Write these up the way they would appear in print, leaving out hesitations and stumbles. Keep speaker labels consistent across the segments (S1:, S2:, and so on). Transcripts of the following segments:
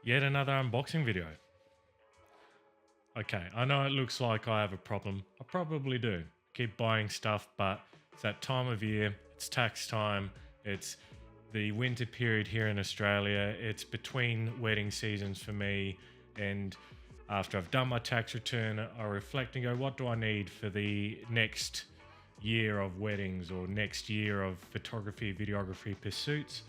S1: Yet another unboxing video. Okay, I know it looks like I have a problem. I probably do. Keep buying stuff, but it's that time of year, it's tax time, it's the winter period here in Australia, it's between wedding seasons for me, and after I've done my tax return, I reflect and go, what do I need for the next year of weddings or next year of photography, videography pursuits?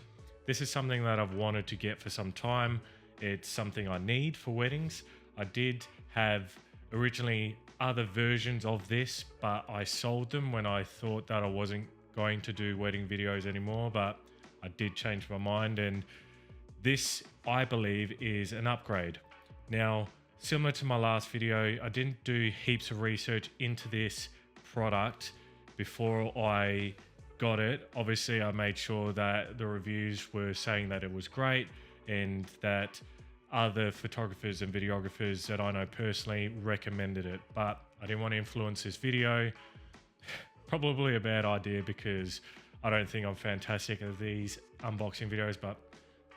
S1: This is something that I've wanted to get for some time. It's something I need for weddings. I did have originally other versions of this, but I sold them when I thought that I wasn't going to do wedding videos anymore, but I did change my mind, and this, I believe, is an upgrade. Now, similar to my last video, I didn't do heaps of research into this product before I got it. Obviously, I made sure that the reviews were saying that it was great and that other photographers and videographers that I know personally recommended it, but I didn't want to influence this video. Probably a bad idea because I don't think I'm fantastic at these unboxing videos, but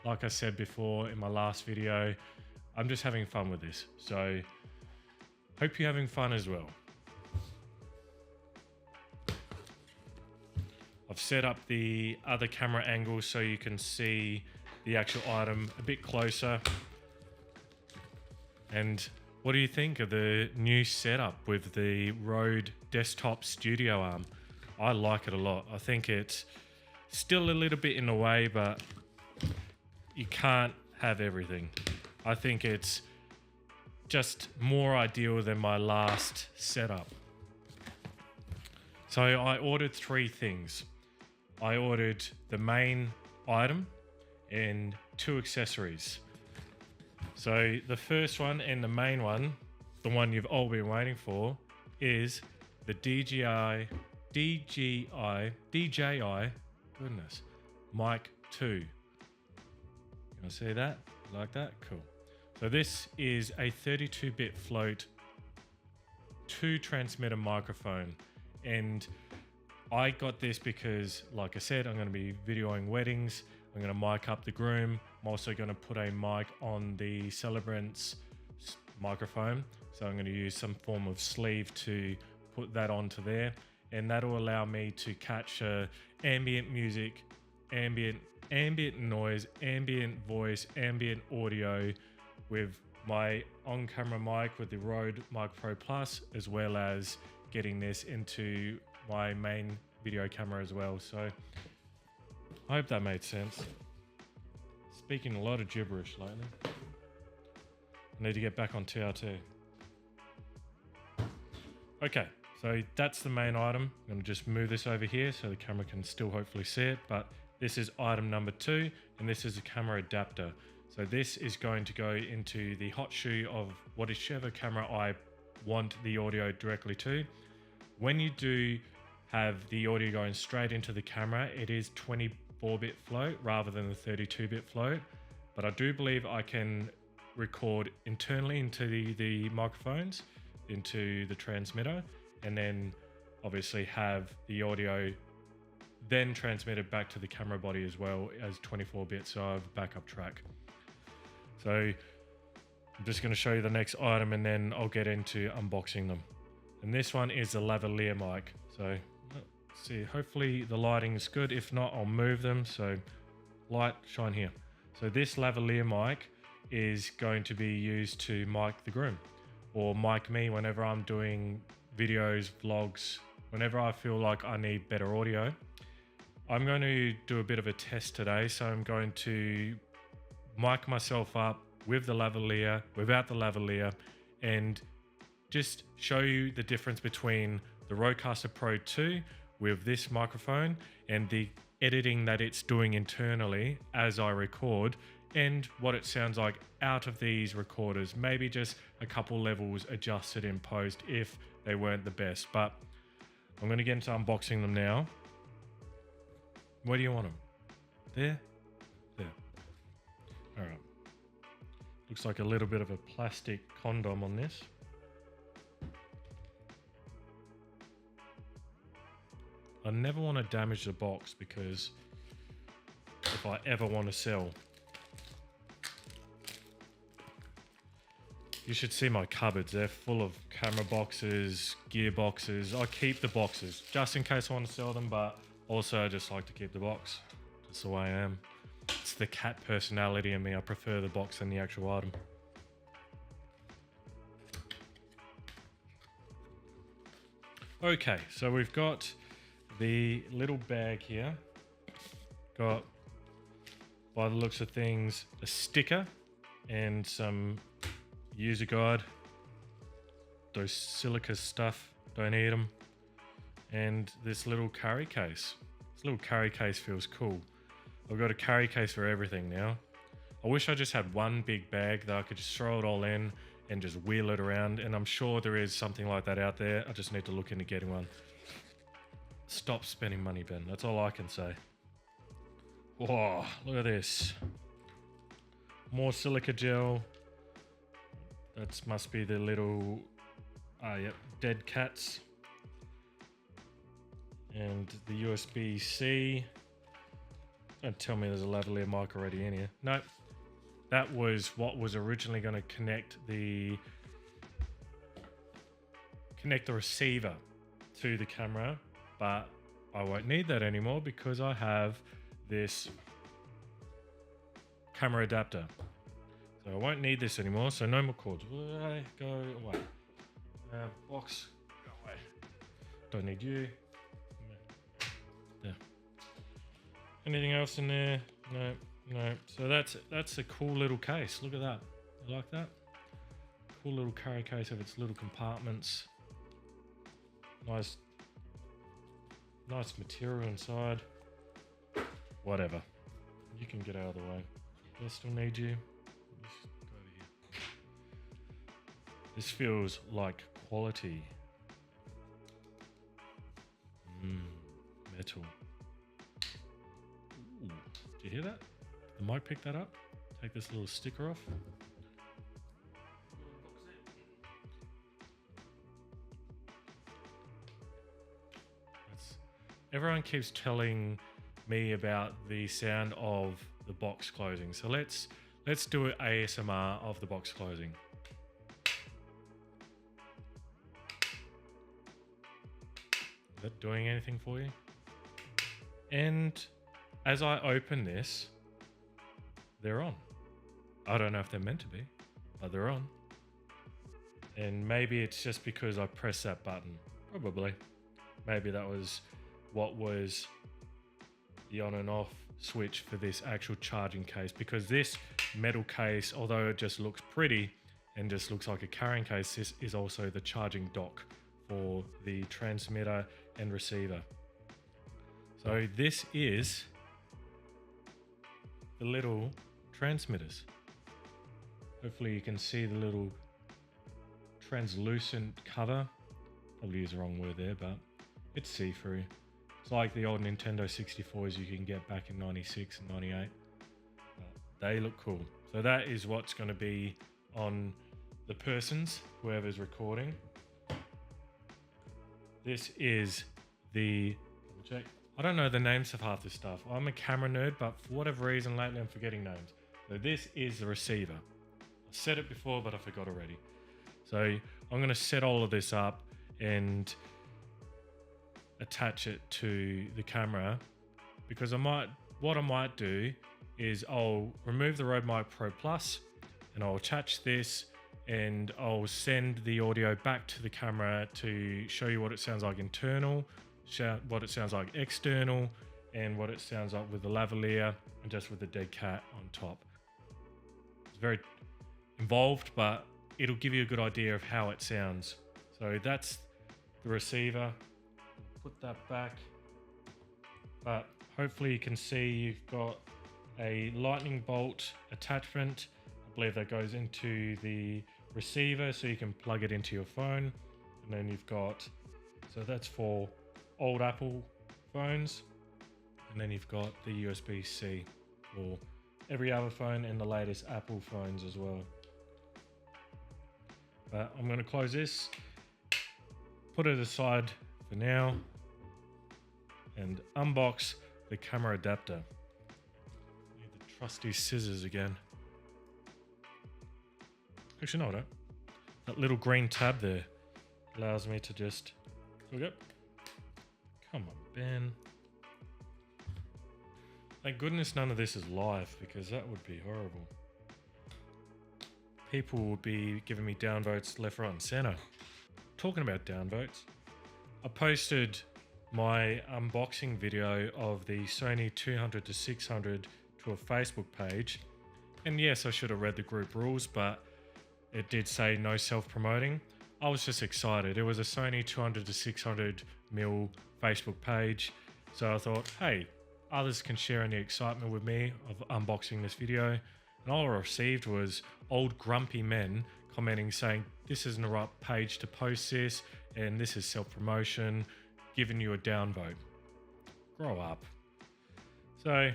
S1: like I said before in my last video, I'm just having fun with this. So hope you're having fun as well. I've set up the other camera angle so you can see the actual item a bit closer. And what do you think of the new setup with the Rode desktop studio arm? I like it a lot. I think it's still a little bit in the way, but you can't have everything. I think it's just more ideal than my last setup. So I ordered 3 things. I ordered the main item and 2 accessories. So the first one and the main one, the one you've all been waiting for, is the DJI goodness, Mic 2. Can I see that? Like that? Cool. So this is a 32-bit float 2 transmitter microphone, and I got this because, like I said, I'm going to be videoing weddings. I'm going to mic up the groom. I'm also going to put a mic on the celebrant's microphone. So I'm going to use some form of sleeve to put that onto there. And that will allow me to capture ambient music, ambient noise, ambient voice, ambient audio with my on-camera mic with the Rode Mic Pro Plus, as well as getting this into my main video camera as well. So I hope that made sense. Speaking a lot of gibberish lately. I need to get back on TRT. Okay, so that's the main item. I'm going to just move this over here so the camera can still hopefully see it, but this is item number 2, and this is a camera adapter. So this is going to go into the hot shoe of whichever camera I want the audio directly to. When you do have the audio going straight into the camera, it is 24-bit float rather than the 32-bit float, but I do believe I can record internally into the microphones, into the transmitter, and then obviously have the audio then transmitted back to the camera body as well as 24-bit, so I have a backup track. So I'm just going to show you the next item and then I'll get into unboxing them. And this one is the lavalier mic. So let's see, hopefully the lighting is good. If not, I'll move them. So light, shine here. So this lavalier mic is going to be used to mic the groom or mic me whenever I'm doing videos, vlogs, whenever I feel like I need better audio. I'm going to do a bit of a test today. So I'm going to mic myself up with the lavalier, without the lavalier, and just show you the difference between the Rodecaster Pro II with this microphone and the editing that it's doing internally as I record, and what it sounds like out of these recorders. Maybe just a couple levels adjusted in post if they weren't the best, but I'm going to get into unboxing them now. Where do you want them? There? There. All right. Looks like a little bit of a plastic condom on this. I never want to damage the box because if I ever want to sell You should see my cupboards. They're full of camera boxes, gear boxes. I keep the boxes just in case I want to sell them, but also I just like to keep the box. That's the way I am. It's the cat personality in me. I prefer the box than the actual item. Okay, so we've got the little bag here. Got, by the looks of things, a sticker and some user guide. Those silica stuff, don't eat them. And this little carry case. This little carry case feels cool. I've got a carry case for everything now. I wish I just had one big bag that I could just throw it all in and just wheel it around, and I'm sure there is something like that out there. I just need to look into getting one. Stop spending money, Ben. That's all I can say. Whoa, look at this. More silica gel. That must be the little, yep, dead cats. And the USB-C. Don't tell me there's a lavalier mic already in here. Nope. That was what was originally going to connect the receiver to the camera, but I won't need that anymore because I have this camera adapter. So I won't need this anymore, so no more cords. Go away. Box, go away. Don't need you. There. Anything else in there? No. No, so that's a cool little case. Look at that. You like that? Cool little carry case of its little compartments. Nice material inside. Whatever. You can get out of the way. Do I still need you? Just go over here. This feels like quality. Metal. Ooh, did you hear that? The mic pick that up. Take this little sticker off. Everyone keeps telling me about the sound of the box closing. So let's do an ASMR of the box closing. Is that doing anything for you? And as I open this, they're on. I don't know if they're meant to be, but they're on. And maybe it's just because I pressed that button. Probably. Maybe that was what was the on and off switch for this actual charging case, because this metal case, although it just looks pretty and just looks like a carrying case, this is also the charging dock for the transmitter and receiver. So this is the little transmitters. Hopefully you can see the little translucent cover. Probably use the wrong word there, but it's see-through. It's like the old Nintendo 64s you can get back in 96 and 98. They look cool. So that is what's going to be on the persons, whoever's recording. This is the, check. I don't know the names of half this stuff. I'm a camera nerd, but for whatever reason lately I'm forgetting names. So this is the receiver. I said it before, but I forgot already. So I'm going to set all of this up and attach it to the camera, because what I might do is I'll remove the Rode Mic Pro Plus and I'll attach this and I'll send the audio back to the camera to show you what it sounds like internal, what it sounds like external, and what it sounds like with the lavalier and just with the dead cat on top. It's very involved, but it'll give you a good idea of how it sounds. So that's the receiver. Put that back, but hopefully you can see you've got a lightning bolt attachment. I believe that goes into the receiver so you can plug it into your phone, and then you've got, so that's for old Apple phones, and then you've got the USB-C for every other phone and the latest Apple phones as well. But I'm going to close this, put it aside for now, and unbox the camera adapter. Need the trusty scissors again. Actually, no, I don't. That little green tab there allows me to just look up. Come on, Ben. Thank goodness none of this is live, because that would be horrible. People would be giving me downvotes left, right and center. Talking about downvotes, I posted my unboxing video of the Sony 200-600 to a Facebook page. And yes, I should have read the group rules, but it did say no self-promoting. I was just excited. It was a Sony 200-600mm Facebook page. So I thought, hey, others can share in the excitement with me of unboxing this video. And all I received was old grumpy men commenting saying, this isn't the right page to post this, and this is self-promotion, giving you a downvote. Grow up. So,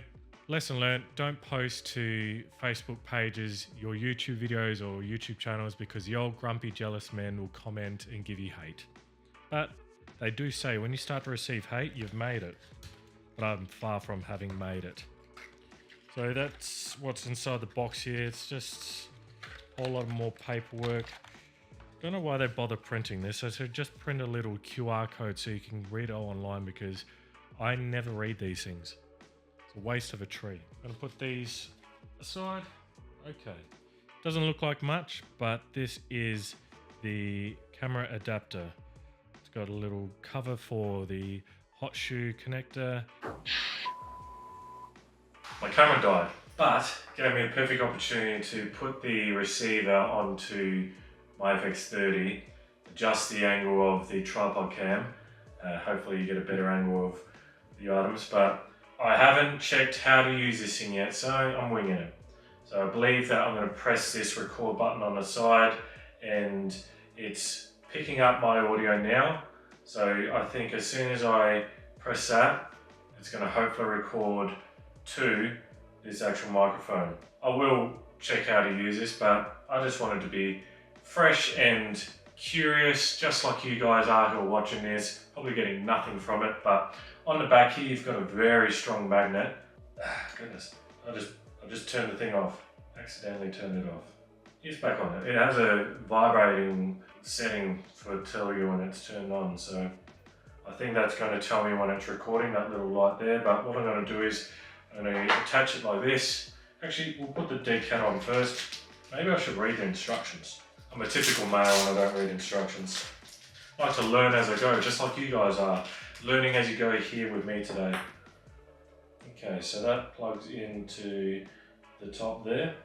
S1: lesson learned, don't post to Facebook pages your YouTube videos or YouTube channels, because the old grumpy jealous men will comment and give you hate. But they do say when you start to receive hate, you've made it. But I'm far from having made it. So that's what's inside the box here. It's just a whole lot more paperwork. Don't know why they bother printing this. So just print a little QR code so you can read it all online, because I never read these things. It's a waste of a tree. I'm gonna put these aside. Okay. Doesn't look like much, but this is the camera adapter. It's got a little cover for the hot shoe connector. My camera died, but gave me a perfect opportunity to put the receiver onto my FX30, adjust the angle of the tripod cam. Hopefully you get a better angle of the items, but I haven't checked how to use this thing yet, so I'm winging it. So I believe that I'm going to press this record button on the side, and it's picking up my audio now. So I think as soon as I press that, it's going to hopefully record to this actual microphone. I will check how to use this, but I just wanted to be fresh and curious, just like you guys are who are watching this, probably getting nothing from it. But on the back here, you've got a very strong magnet. Goodness, I just turned the thing off. Accidentally turned it off. It's back on it. It has a vibrating setting for tell you when it's turned on, so I think that's going to tell me when it's recording, that little light there. But what I'm going to do is I'm going to attach it like this. Actually, we'll put the dead cat on first. Maybe I should read the instructions. I'm a typical male and I don't read instructions. I like to learn as I go, just like you guys are. Learning as you go here with me today. Okay, so that plugs into the top there.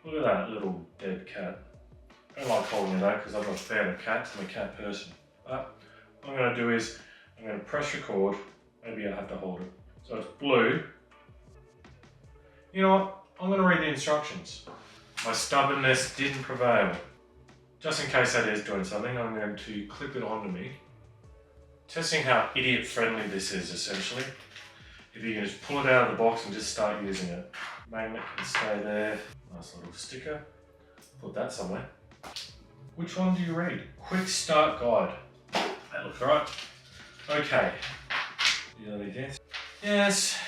S1: Look at that little dead cat. I don't like calling it that because I'm not a fan of cats. I'm a cat person. But what I'm going to do is I'm going to press record. Maybe I have to hold it. So it's blue. You know what? I'm going to read the instructions. My stubbornness didn't prevail. Just in case that is doing something, I'm going to clip it onto me. Testing how idiot friendly this is, essentially. If you can just pull it out of the box and just start using it. Magnet can stay there. Nice little sticker. Put that somewhere. Which one do you read? Quick start guide. That looks right. Okay. Yes.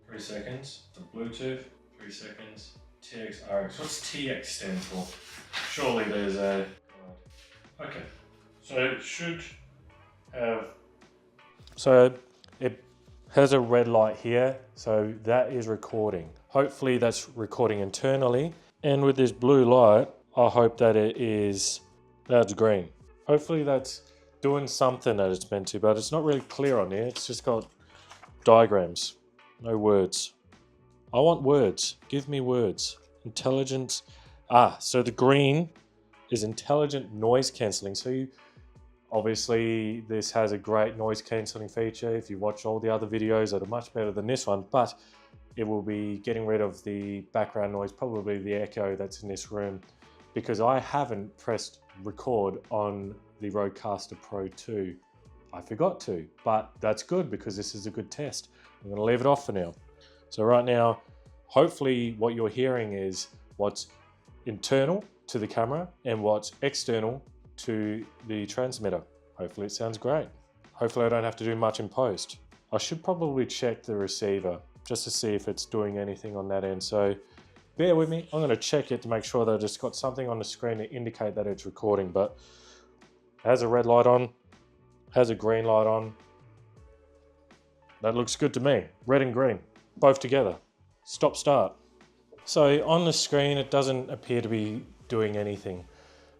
S1: 3 seconds. The Bluetooth. 3 seconds. TXRX. What's TX stand for? Surely there's a... Okay. So it should have... So it has a red light here. So that is recording. Hopefully that's recording internally. And with this blue light, I hope that it is... That's green. Hopefully that's doing something that it's meant to, but it's not really clear on here. It's just got diagrams, no words. I want words. Give me words. Intelligence. So the green is intelligent noise cancelling. So obviously this has a great noise cancelling feature. If you watch all the other videos that are much better than this one, but it will be getting rid of the background noise, probably the echo that's in this room, because I haven't pressed record on the Rodecaster Pro II. I forgot to, but that's good because this is a good test. I'm going to leave it off for now. So right now, hopefully what you're hearing is what's internal to the camera and what's external to the transmitter. Hopefully it sounds great. Hopefully I don't have to do much in post. I should probably check the receiver just to see if it's doing anything on that end. So bear with me. I'm going to check it to make sure that it's got something on the screen to indicate that it's recording, but it has a red light on, has a green light on. That looks good to me. Red and green, both together. Stop start. So on the screen, it doesn't appear to be doing anything.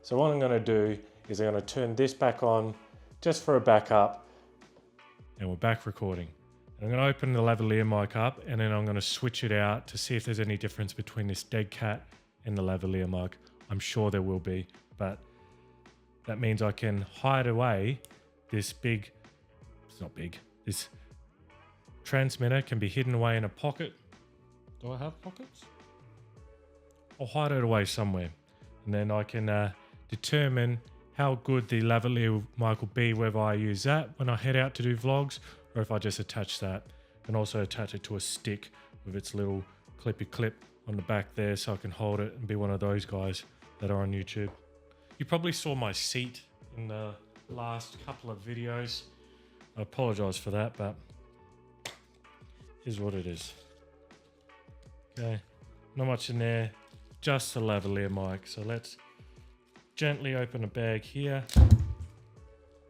S1: So what I'm going to do is I'm going to turn this back on just for a backup. And we're back recording. I'm going to open the lavalier mic up and then I'm going to switch it out to see if there's any difference between this dead cat and the lavalier mic. I'm sure there will be, but that means I can hide away this big, it's not big, this transmitter can be hidden away in a pocket. Do I have pockets? I'll hide it away somewhere and then I can determine how good the lavalier mic will be, whether I use that when I head out to do vlogs or if I just attach that, and also attach it to a stick with its little clippy clip on the back there so I can hold it and be one of those guys that are on YouTube. You probably saw my seat in the last couple of videos. I apologize for that, but here's what it is. Okay, not much in there, just the lavalier mic. So let's gently open the bag here.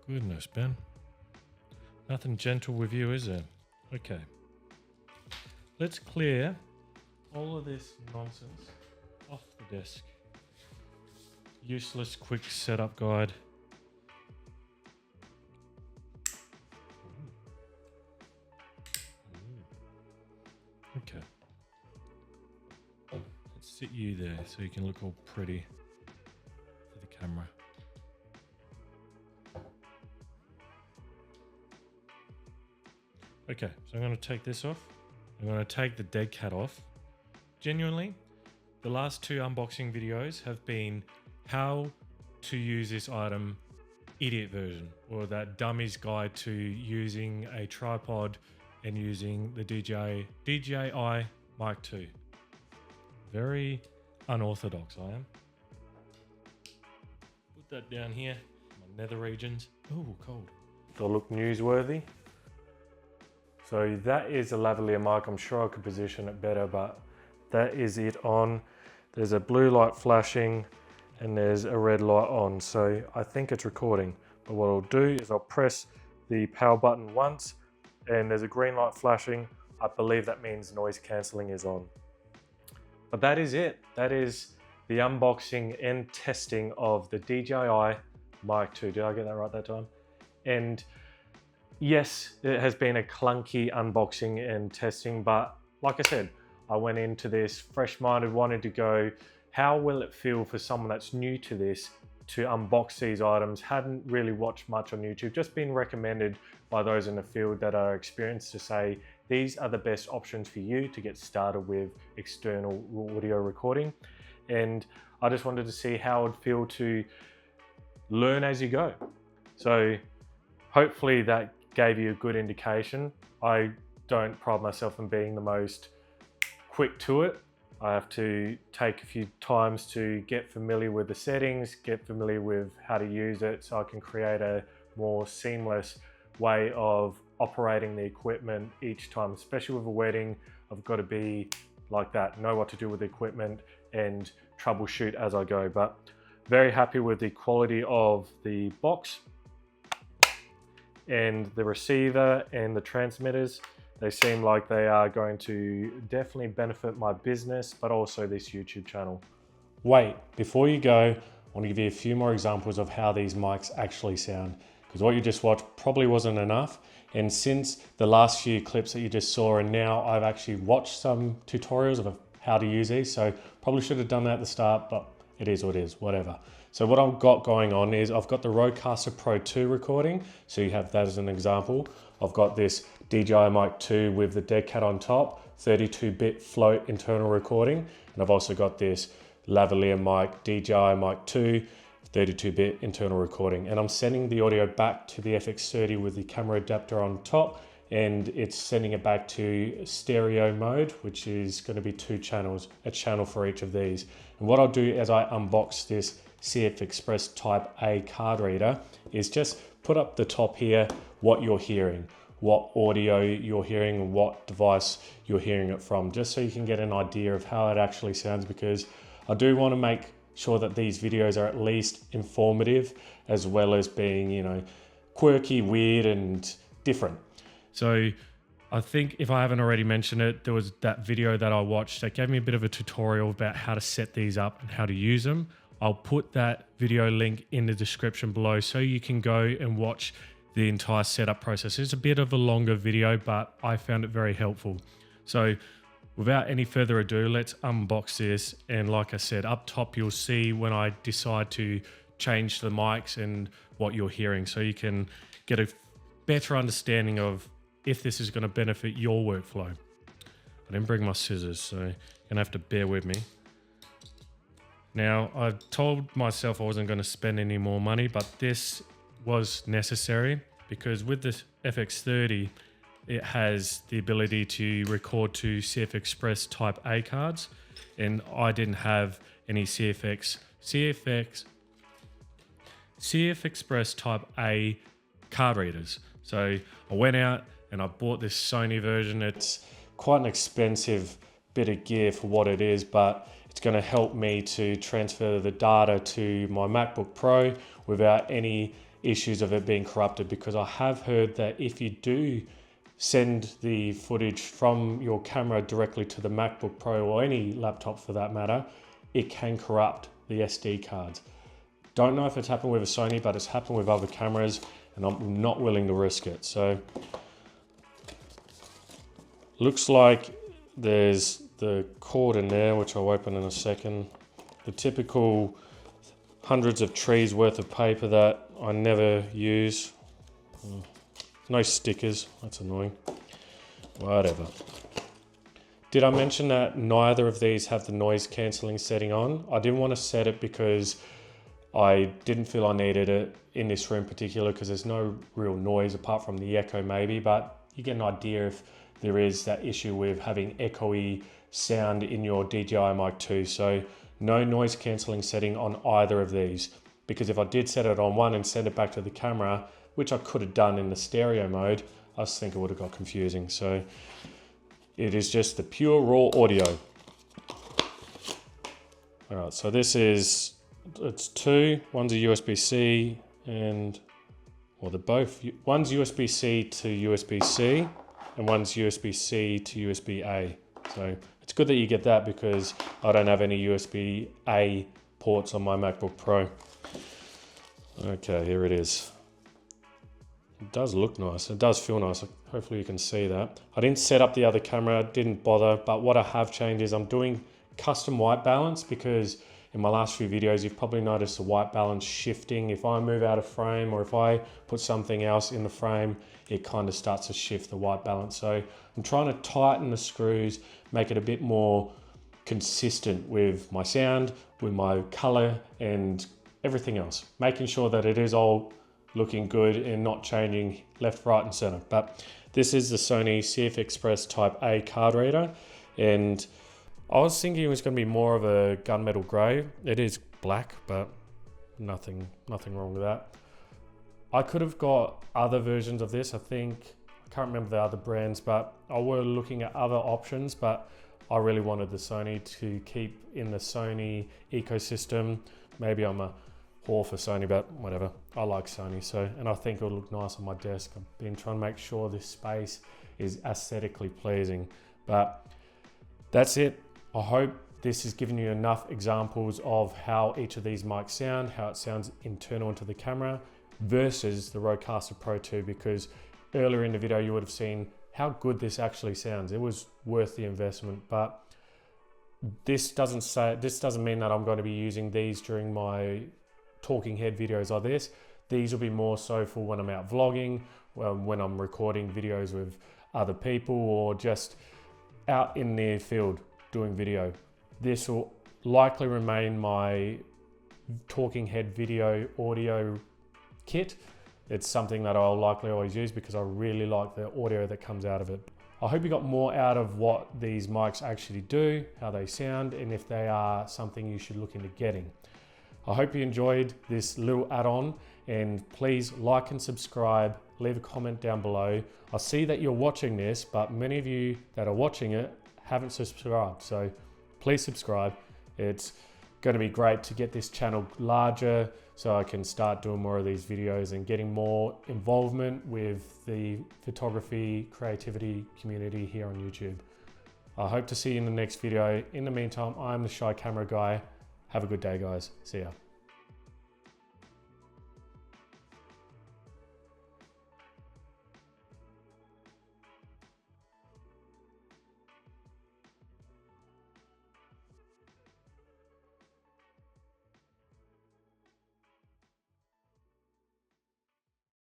S1: Goodness, Ben. Nothing gentle with you, is there? Okay. Let's clear all of this nonsense off the desk. Useless quick setup guide. Okay. Let's sit you there so you can look all pretty for the camera. Okay, so I'm going to take this off. I'm going to take the dead cat off. Genuinely, the last two unboxing videos have been how to use this item idiot version, or that dummy's guide to using a tripod and using the DJI Mic 2. Very unorthodox I am. Put that down here, my nether regions. Ooh, cold. Do I look newsworthy? So that is a lavalier mic. I'm sure I could position it better, but that is it on. There's a blue light flashing and there's a red light on. So I think it's recording, but what I'll do is I'll press the power button once and there's a green light flashing. I believe that means noise cancelling is on. But that is it. That is the unboxing and testing of the DJI Mic 2. Did I get that right that time? And yes, it has been a clunky unboxing and testing, but like I said, I went into this fresh-minded, wanted to go, how will it feel for someone that's new to this to unbox these items? Hadn't really watched much on YouTube, just been recommended by those in the field that are experienced to say, these are the best options for you to get started with external audio recording. And I just wanted to see how it would feel to learn as you go. So hopefully that gave you a good indication. I don't pride myself on being the most quick to it. I have to take a few times to get familiar with the settings, get familiar with how to use it so I can create a more seamless way of operating the equipment each time, especially with a wedding. I've got to be like that, know what to do with the equipment and troubleshoot as I go. But very happy with the quality of the box and the receiver and the transmitters. They seem like they are going to definitely benefit my business, but also this YouTube channel. Wait, before you go, I want to give you a few more examples of how these mics actually sound, because what you just watched probably wasn't enough. And since the last few clips that you just saw, and now I've actually watched some tutorials of how to use these, so probably should have done that at the start, but it is what it is, whatever. So what I've got going on is I've got the Rodecaster Pro II recording. So you have that as an example. I've got this DJI Mic 2 with the dead cat on top, 32-bit float internal recording. And I've also got this lavalier mic, DJI Mic 2, 32-bit internal recording. And I'm sending the audio back to the FX30 with the camera adapter on top, and it's sending it back to stereo mode, which is going to be 2 channels, a channel for each of these. And what I'll do as I unbox this CF Express Type A card reader is just put up the top here what you're hearing. what audio you're hearing and what device you're hearing it from, just so you can get an idea of how it actually sounds, because I do want to make sure that these videos are at least informative as well as being, you know, quirky, weird and different. So I think if I haven't already mentioned it, there was that video that I watched that gave me a bit of a tutorial about how to set these up and how to use them. I'll put that video link in the description below so you can go and watch the entire setup process. It's a bit of a longer video, but I found it very helpful. So without any further ado, let's unbox this. And like I said, up top, you'll see when I decide to change the mics and what you're hearing, so you can get a better understanding of if this is going to benefit your workflow. I didn't bring my scissors, so you're gonna have to bear with me. Now, I told myself I wasn't going to spend any more money, but this was necessary because with this FX30, it has the ability to record to CF Express Type A cards, and I didn't have any CF Express Type A card readers. So I went out and I bought this Sony version. It's quite an expensive bit of gear for what it is, but it's going to help me to transfer the data to my MacBook Pro without any issues of it being corrupted, because I have heard that if you do send the footage from your camera directly to the MacBook Pro or any laptop for that matter, it can corrupt the SD cards. Don't know if it's happened with a Sony, but it's happened with other cameras and I'm not willing to risk it. So looks like there's the cord in there, which I'll open in a second. The typical hundreds of trees worth of paper that I never use. No stickers, that's annoying. Whatever. Did I mention that neither of these have the noise cancelling setting on? I didn't want to set it because I didn't feel I needed it in this room particular, because there's no real noise apart from the echo maybe, but you get an idea if there is that issue with having echoey sound in your DJI Mic 2. So no noise cancelling setting on either of these, because if I did set it on one and send it back to the camera, which I could have done in the stereo mode, I just think it would have got confusing. So it is just the pure raw audio. All right, so this is, it's two, one's a USB-C and, well, they're both, one's USB-C to USB-C and one's USB-C to USB-A. So it's good that you get that, because I don't have any USB-A ports on my MacBook Pro. Okay, here it is. It does look nice. It does feel nice. Hopefully you can see that. I didn't set up the other camera, didn't bother, but what I have changed is I'm doing custom white balance, because in my last few videos, you've probably noticed the white balance shifting. If I move out of frame or if I put something else in the frame, it kind of starts to shift the white balance. So I'm trying to tighten the screws, make it a bit more consistent with my sound, with my color and everything else, making sure that it is all looking good and not changing left, right and center. But this is the Sony CF Express Type A card reader, and I was thinking it was going to be more of a gunmetal gray. It is black, but nothing wrong with that. I could have got other versions of this. I can't remember the other brands, but I were looking at other options, but I really wanted the Sony to keep in the Sony ecosystem. Maybe I'm a whore for Sony, but whatever. I like Sony, so, and I think it'll look nice on my desk. I've been trying to make sure this space is aesthetically pleasing, but that's it. I hope this has given you enough examples of how each of these mics sound, how it sounds internal into the camera versus the Rodecaster Pro II, because earlier in the video you would have seen how good this actually sounds. It was worth the investment, but this doesn't mean that I'm going to be using these during my talking head videos like this. These will be more so for when I'm out vlogging, when I'm recording videos with other people, or just out in the field doing video. This will likely remain my talking head video audio kit. It's something that I'll likely always use because I really like the audio that comes out of it. I hope you got more out of what these mics actually do, how they sound, and if they are something you should look into getting. I hope you enjoyed this little add-on, and please like and subscribe, leave a comment down below. I see that you're watching this, but many of you that are watching it haven't subscribed, so please subscribe. It's going to be great to get this channel larger so I can start doing more of these videos and getting more involvement with the photography creativity community here on YouTube. I hope to see you in the next video. In the meantime, I'm the Shy Camera Guy. Have a good day, guys. See ya.